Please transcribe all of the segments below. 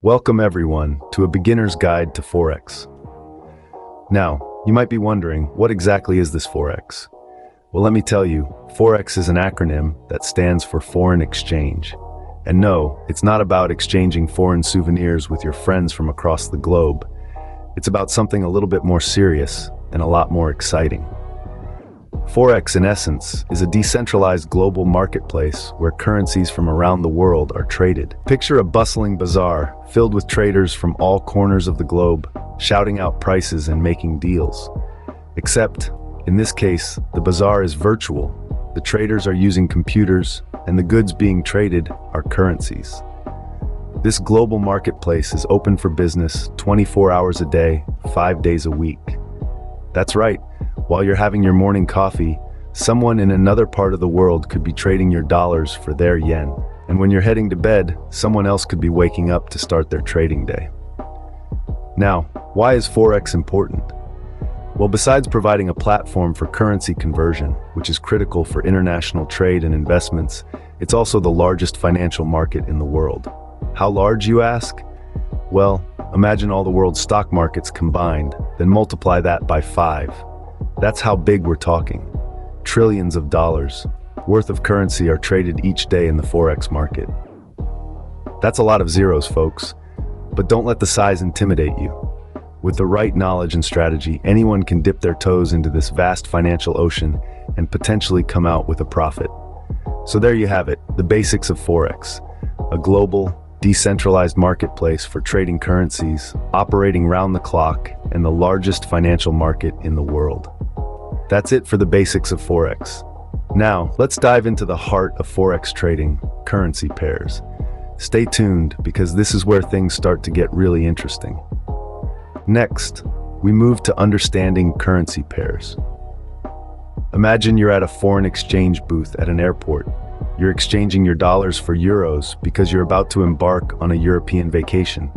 Welcome everyone to a beginner's guide to Forex. Now, you might be wondering, what exactly is this Forex? Well, let me tell you, Forex is an acronym that stands for foreign exchange. And no, it's not about exchanging foreign souvenirs with your friends from across the globe. It's about something a little bit more serious and a lot more exciting. Forex, in essence, is a decentralized global marketplace where currencies from around the world are traded. Picture a bustling bazaar filled with traders from all corners of the globe, shouting out prices and making deals. Except, in this case, the bazaar is virtual. The traders are using computers, and the goods being traded are currencies. This global marketplace is open for business 24 hours a day, 5 days a week. That's right. While you're having your morning coffee, someone in another part of the world could be trading your dollars for their yen. And when you're heading to bed, someone else could be waking up to start their trading day. Now, why is Forex important? Well, besides providing a platform for currency conversion, which is critical for international trade and investments, it's also the largest financial market in the world. How large, you ask? Well, imagine all the world's stock markets combined, then multiply that by 5. That's how big we're talking. Trillions of dollars worth of currency are traded each day in the Forex market. That's a lot of zeros, folks. But don't let the size intimidate you. With the right knowledge and strategy, anyone can dip their toes into this vast financial ocean and potentially come out with a profit. So there you have it, the basics of Forex, a global, decentralized marketplace for trading currencies, operating round the clock, and the largest financial market in the world. That's it for the basics of Forex. Now, let's dive into the heart of Forex trading, currency pairs. Stay tuned, because this is where things start to get really interesting. Next, we move to understanding currency pairs. Imagine you're at a foreign exchange booth at an airport. You're exchanging your dollars for euros because you're about to embark on a European vacation.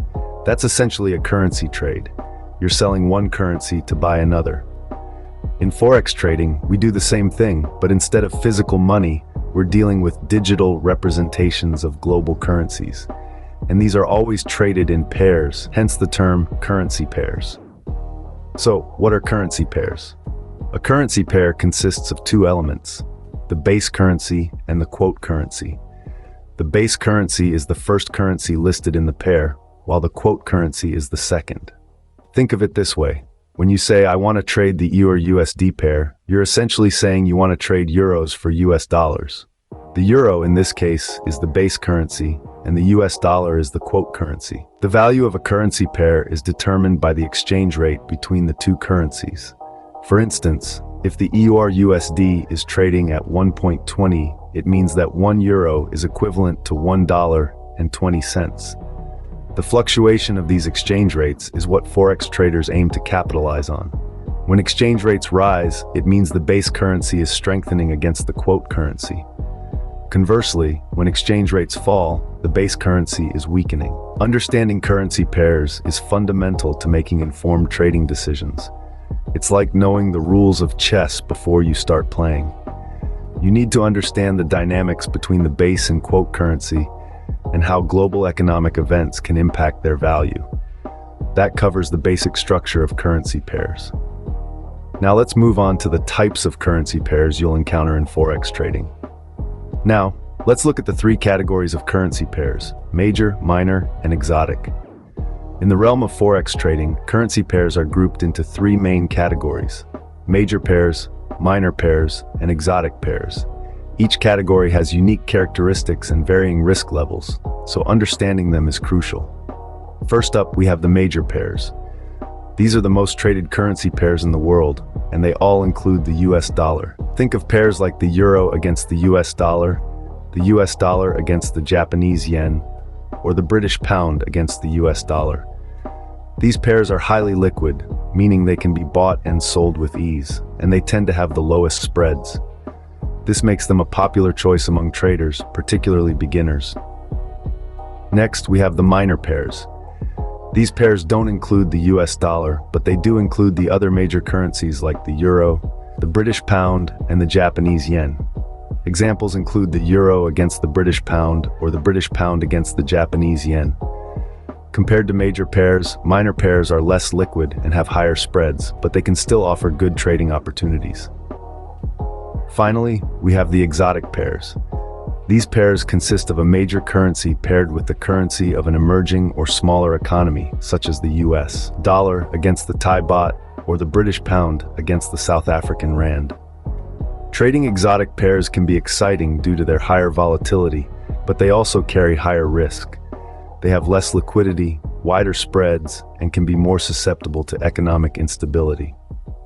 That's essentially a currency trade. You're selling one currency to buy another. In Forex trading, we do the same thing, but instead of physical money, we're dealing with digital representations of global currencies. And these are always traded in pairs, hence the term currency pairs. So, what are currency pairs? A currency pair consists of two elements: the base currency and the quote currency. The base currency is the first currency listed in the pair, while the quote currency is the second. Think of it this way. When you say, I want to trade the EUR-USD pair, you're essentially saying you want to trade euros for US dollars. The euro, in this case, is the base currency, and the US dollar is the quote currency. The value of a currency pair is determined by the exchange rate between the two currencies. For instance, if the EUR-USD is trading at 1.20, it means that 1 euro is equivalent to $1.20. The fluctuation of these exchange rates is what Forex traders aim to capitalize on. When exchange rates rise, it means the base currency is strengthening against the quote currency. Conversely, when exchange rates fall, the base currency is weakening. Understanding currency pairs is fundamental to making informed trading decisions. It's like knowing the rules of chess before you start playing. You need to understand the dynamics between the base and quote currency and how global economic events can impact their value. That covers the basic structure of currency pairs. Now let's move on to the types of currency pairs you'll encounter in Forex trading. Now, let's look at the three categories of currency pairs: major, minor, and exotic. In the realm of Forex trading, currency pairs are grouped into three main categories: major pairs, minor pairs, and exotic pairs. Each category has unique characteristics and varying risk levels, so understanding them is crucial. First up, we have the major pairs. These are the most traded currency pairs in the world, and they all include the US dollar. Think of pairs like the euro against the US dollar against the Japanese yen, or the British pound against the US dollar. These pairs are highly liquid, meaning they can be bought and sold with ease, and they tend to have the lowest spreads. This makes them a popular choice among traders, particularly beginners. Next, we have the minor pairs. These pairs don't include the US dollar, but they do include the other major currencies like the euro, the British pound, and the Japanese yen. Examples include the euro against the British pound or the British pound against the Japanese yen. Compared to major pairs, minor pairs are less liquid and have higher spreads, but they can still offer good trading opportunities. Finally, we have the exotic pairs. These pairs consist of a major currency paired with the currency of an emerging or smaller economy, such as the US dollar against the Thai baht or the British pound against the South African rand. Trading exotic pairs can be exciting due to their higher volatility, but they also carry higher risk. They have less liquidity, wider spreads, and can be more susceptible to economic instability.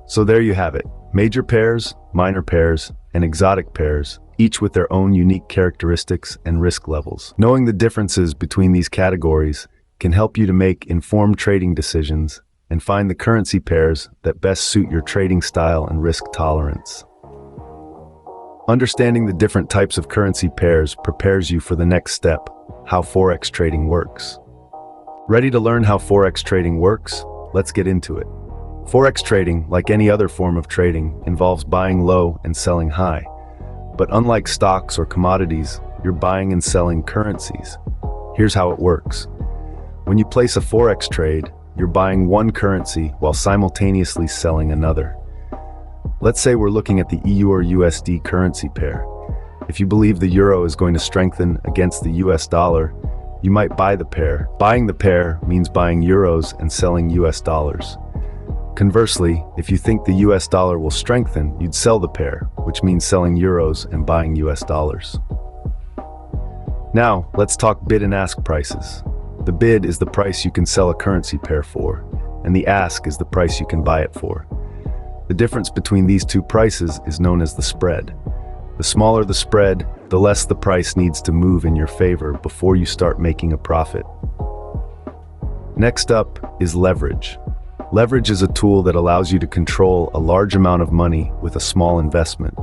So there you have it, major pairs, minor pairs, and exotic pairs, each with their own unique characteristics and risk levels. Knowing the differences between these categories can help you to make informed trading decisions and find the currency pairs that best suit your trading style and risk tolerance. Understanding the different types of currency pairs prepares you for the next step, how Forex trading works. Ready to learn how Forex trading works? Let's get into it. Forex trading, like any other form of trading, involves buying low and selling high. But unlike stocks or commodities, you're buying and selling currencies. Here's how it works. When you place a Forex trade, you're buying one currency while simultaneously selling another. Let's say we're looking at the EU or USD currency pair. If you believe the euro is going to strengthen against the US dollar, you might buy the pair. Buying the pair means buying euros and selling US dollars. Conversely, if you think the US dollar will strengthen, you'd sell the pair, which means selling euros and buying US dollars. Now, let's talk bid and ask prices. The bid is the price you can sell a currency pair for, and the ask is the price you can buy it for. The difference between these two prices is known as the spread. The smaller the spread, the less the price needs to move in your favor before you start making a profit. Next up is leverage. Leverage is a tool that allows you to control a large amount of money with a small investment.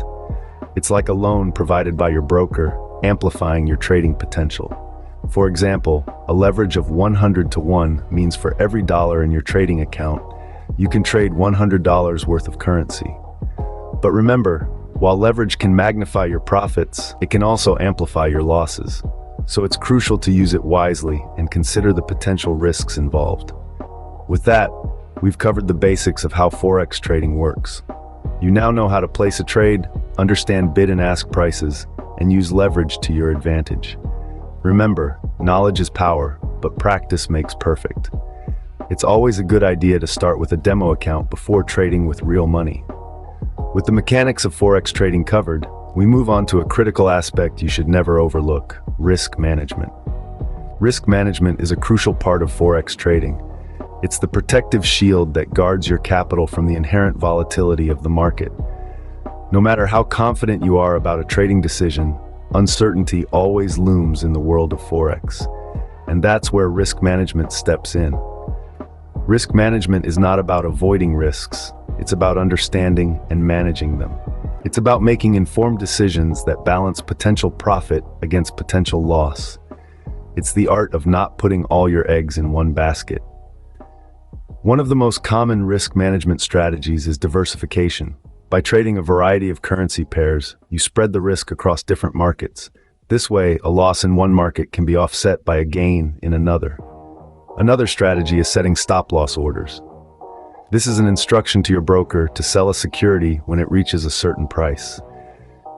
It's like a loan provided by your broker, amplifying your trading potential. For example, a leverage of 100 to 1 means for every dollar in your trading account, you can trade $100 worth of currency. But remember, while leverage can magnify your profits, it can also amplify your losses. So it's crucial to use it wisely and consider the potential risks involved. With that, we've covered the basics of how Forex trading works. You now know how to place a trade, understand bid and ask prices, and use leverage to your advantage. Remember, knowledge is power, but practice makes perfect. It's always a good idea to start with a demo account before trading with real money. With the mechanics of Forex trading covered, we move on to a critical aspect you should never overlook: risk management. Risk management is a crucial part of Forex trading. It's the protective shield that guards your capital from the inherent volatility of the market. No matter how confident you are about a trading decision, uncertainty always looms in the world of Forex. And that's where risk management steps in. Risk management is not about avoiding risks, it's about understanding and managing them. It's about making informed decisions that balance potential profit against potential loss. It's the art of not putting all your eggs in one basket. One of the most common risk management strategies is diversification. By trading a variety of currency pairs, you spread the risk across different markets. This way, a loss in one market can be offset by a gain in another. Another strategy is setting stop-loss orders. This is an instruction to your broker to sell a security when it reaches a certain price.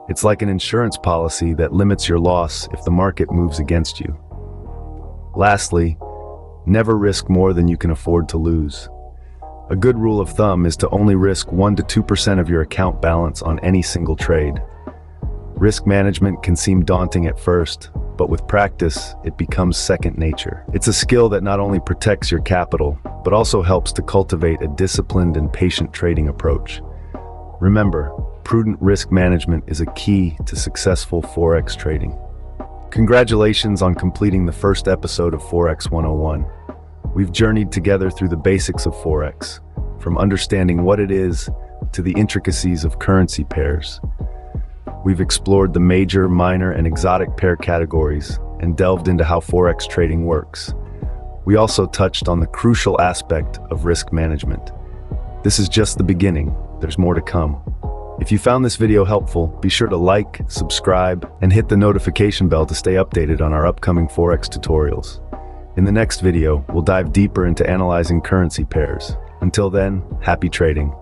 It's like an insurance policy that limits your loss if the market moves against you. Lastly, never risk more than you can afford to lose. A good rule of thumb is to only risk 1 to 2% of your account balance on any single trade. Risk management can seem daunting at first, but with practice, it becomes second nature. It's a skill that not only protects your capital, but also helps to cultivate a disciplined and patient trading approach. Remember, prudent risk management is a key to successful Forex trading. Congratulations on completing the first episode of Forex 101. We've journeyed together through the basics of Forex, from understanding what it is to the intricacies of currency pairs. We've explored the major, minor, and exotic pair categories and delved into how Forex trading works. We also touched on the crucial aspect of risk management. This is just the beginning. There's more to come. If you found this video helpful, be sure to like, subscribe, and hit the notification bell to stay updated on our upcoming Forex tutorials. In the next video, we'll dive deeper into analyzing currency pairs. Until then, happy trading.